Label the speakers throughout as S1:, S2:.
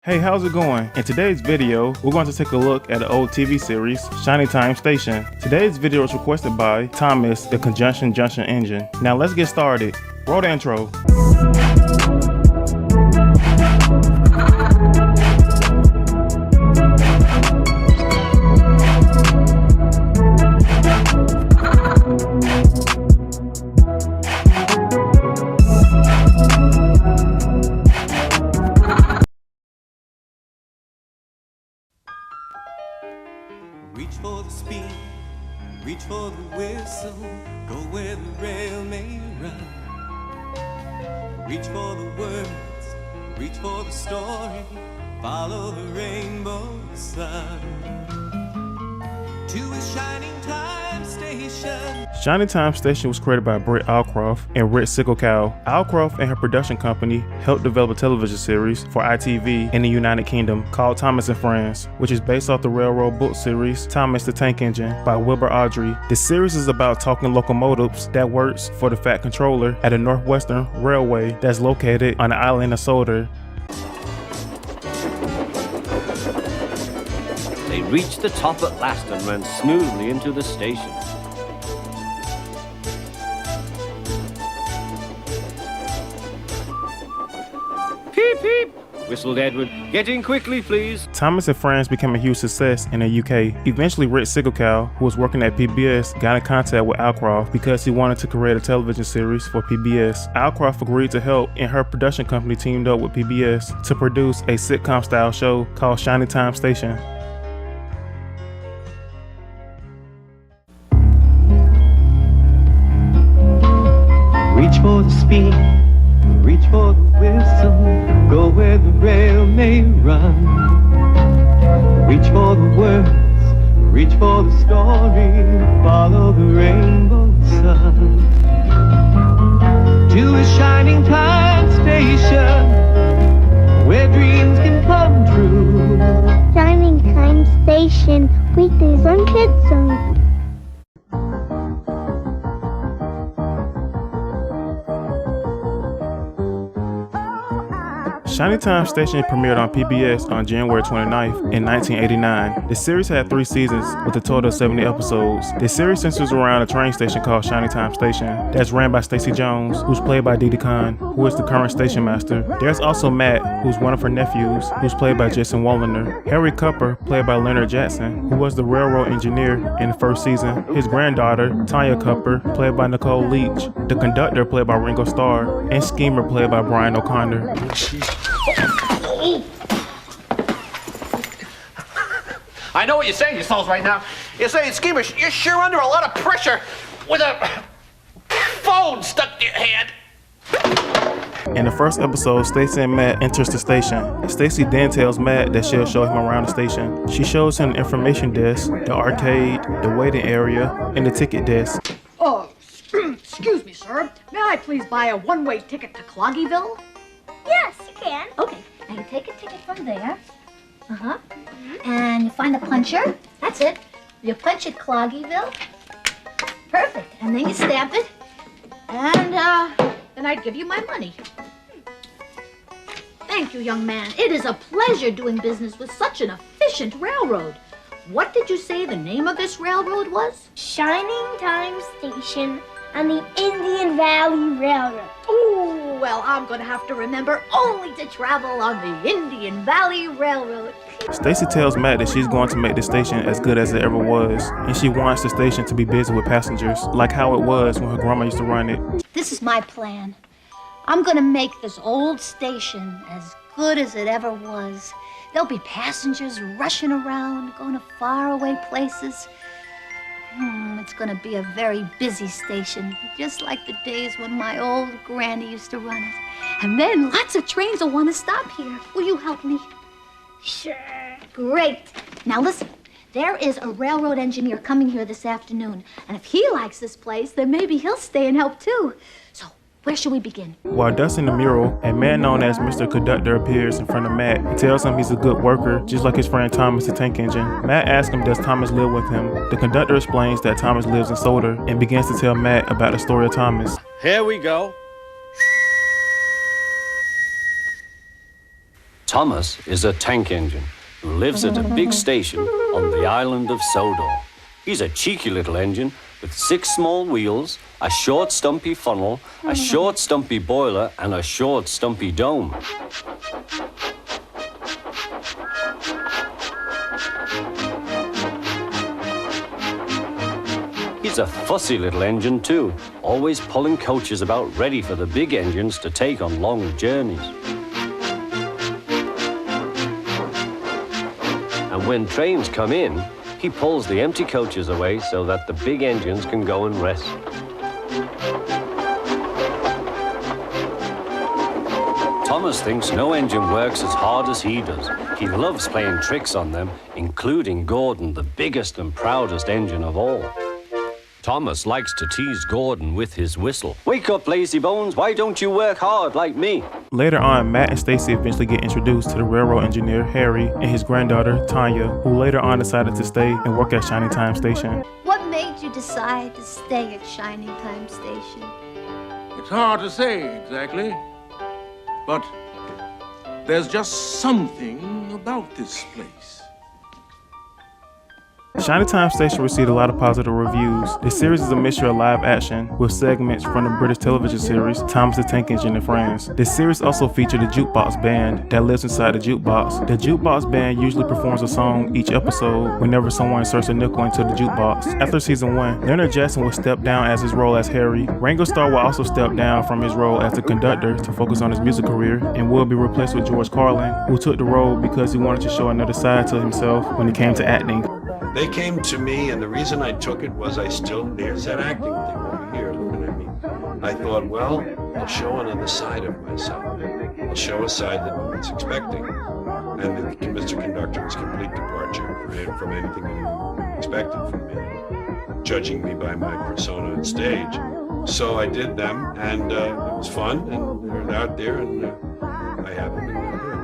S1: Hey, how's it going? In today's video, we're going to take a look at the old TV series, Shiny Time Station. Today's video was requested by Thomas, the Conjunction Junction Engine. Now let's get started. Roll the intro.
S2: Reach for the speed, reach for the whistle, go where the rail may run. Reach for the words, reach for the story, follow the rainbow sun. To a shining time station.
S1: Shiny Time Station was created by Britt Allcroft and Rick Sicklecow. Allcroft and her production company helped develop a television series for ITV in the United Kingdom called Thomas and Friends, which is based off the railroad book series Thomas the Tank Engine by Wilbur Awdry. The series is about talking locomotives that works for the Fat Controller at a Northwestern Railway that's located on the island of Sodor.
S3: They reached the top at last and ran smoothly into the station. Peep, peep, whistled Edward. Get in quickly, please.
S1: Thomas and Friends became a huge success in the UK. Eventually, Rick Sicklecow, who was working at PBS, got in contact with Allcroft because he wanted to create a television series for PBS. Allcroft agreed to help, and her production company teamed up with PBS to produce a sitcom-style show called Shiny Time Station.
S2: Reach for the speed, reach for the whistle, go where the rail may run. Reach for the words, reach for the story, follow the rainbow sun. To a shining time station, where dreams can come true.
S4: Shining Time Station, weekdays on Kids Zone.
S1: Shiny Time Station premiered on PBS on January 29th in 1989. The series had 3 seasons with a total of 70 episodes. The series centers around a train station called Shiny Time Station that's ran by Stacy Jones, who's played by Dee Dee Khan, who is the current station master. There's also Matt, who's one of her nephews, who's played by Jason Walliner. Harry Cupper, played by Leonard Jackson, who was the railroad engineer in the first season. His granddaughter, TANYA Cupper, played by Nicole Leach. The Conductor, played by Ringo Starr, and Schemer, played by Brian O'Connor.
S5: I know what you're saying yourselves right now. You're saying, Schemer, you're sure under a lot of pressure with a phone stuck to your hand.
S1: In the first episode, Stacy and Matt enters the station. Stacy then tells Matt that she'll show him around the station. She shows him the information desk, the arcade, the waiting area, and the ticket desk.
S6: Oh, excuse me, sir. May I please buy a one-way ticket to Cloggyville?
S4: Yes, you can.
S7: Okay, now you take a ticket from there. And you find the puncher. That's it. You punch it, Cloggyville. Perfect. And then you stamp it.
S6: And, then I'd give you my money.
S7: Thank you, young man. It is a pleasure doing business with such an efficient railroad. What did you say the name of this railroad was?
S4: Shining Time Station on the Indian Valley Railroad.
S7: Oh, well, I'm going to have to remember only to travel on the Indian Valley Railroad.
S1: Stacy tells Matt that she's going to make the station as good as it ever was, and she wants the station to be busy with passengers, like how it was when her grandma used to run it.
S7: This is my plan. I'm going to make this old station as good as it ever was. There'll be passengers rushing around, going to faraway places. It's going to be a very busy station, just like the days when my old granny used to run it. And then lots of trains will want to stop here. Will you help me?
S4: Sure.
S7: Great. Now listen, there is a railroad engineer coming here this afternoon, and if he likes this place, then maybe he'll stay and help too. So, where should we begin?
S1: While dusting the mural, a man known as Mr. Conductor appears in front of Matt and tells him he's a good worker, just like his friend Thomas the Tank Engine. Matt asks him, does Thomas live with him? The conductor explains that Thomas lives in Sodor and begins to tell Matt about the story of Thomas.
S3: Here we go.
S8: Thomas is a tank engine who lives at a big station on the island of Sodor. He's a cheeky little engine with 6 small wheels, a short stumpy funnel, a short stumpy boiler, and a short stumpy dome. He's a fussy little engine too, always pulling coaches about ready for the big engines to take on long journeys. And when trains come in, he pulls the empty coaches away so that the big engines can go and rest. Thomas thinks no engine works as hard as he does. He loves playing tricks on them, including Gordon, the biggest and proudest engine of all. Thomas likes to tease Gordon with his whistle. Wake up, lazy bones, why don't you work hard like me?
S1: Later on, Matt and Stacy eventually get introduced to the railroad engineer, Harry, and his granddaughter, Tanya, who later on decided to stay and work at Shining Time Station.
S7: What made you decide to stay at Shining Time Station?
S9: It's hard to say exactly, but there's just something about this place.
S1: Shining Time Station received a lot of positive reviews. The series is a mixture of live action with segments from the British television series Thomas the Tank Engine and Friends. The series also featured a jukebox band that lives inside the jukebox. The jukebox band usually performs a song each episode whenever someone inserts a nickel into the jukebox. After season 1, Leonard Jackson will step down as his role as Harry. Ringo Starr will also step down from his role as the conductor to focus on his music career and will be replaced with George Carlin, who took the role because he wanted to show another side to himself when it came to acting.
S10: They came to me, and the reason I took it was there's that acting thing over here looking at me. I thought, well, I'll show another side of myself. I'll show a side that no one's expecting. And Mr. Conductor was a complete departure from anything anyone expected from me, judging me by my persona on stage. So I did them, and it was fun, and they're out there, and I have them, and they're good.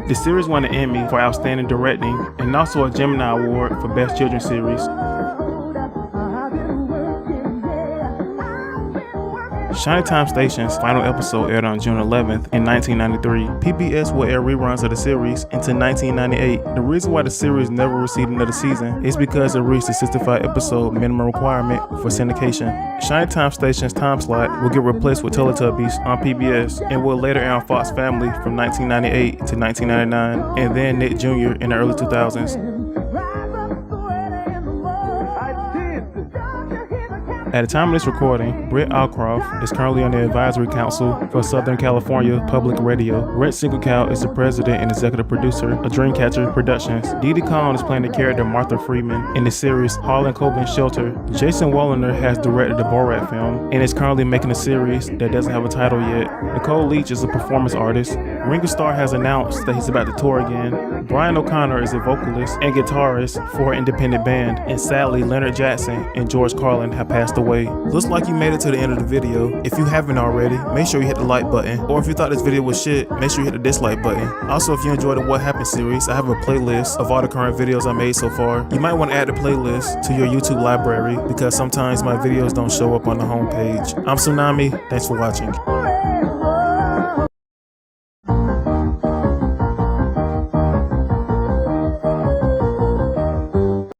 S1: The series won an Emmy for Outstanding Directing and also a Gemini Award for Best Children's Series. Shining Time Station's final episode aired on June 11th in 1993. PBS will air reruns of the series until 1998. The reason why the series never received another season is because it reached the 65 episode minimum requirement for syndication. Shining Time Station's time slot will get replaced with Teletubbies on PBS and will later air on Fox Family from 1998 to 1999 and then Nick Jr. in the early 2000s. At the time of this recording, Brett Alcroft is currently on the advisory council for Southern California Public Radio. Rhett Singletown is the president and executive producer of Dreamcatcher Productions. Didi Kong is playing the character Martha Freeman in the series Harlan Coben's Shelter. Jason Walliner has directed the Borat film and is currently making a series that doesn't have a title yet. Nicole Leach is a performance artist. Ringo Starr has announced that he's about to tour again. Brian O'Connor is a vocalist and guitarist for an independent band. And sadly, Leonard Jackson and George Carlin have passed away. Looks like you made it to the end of the video. If you haven't already, make sure you hit the like button. Or if you thought this video was shit, make sure you hit the dislike button. Also, if you enjoyed the What Happened series, I have a playlist of all the current videos I made so far. You might want to add the playlist to your YouTube library because sometimes my videos don't show up on the homepage. I'm Tsunami. Thanks for watching.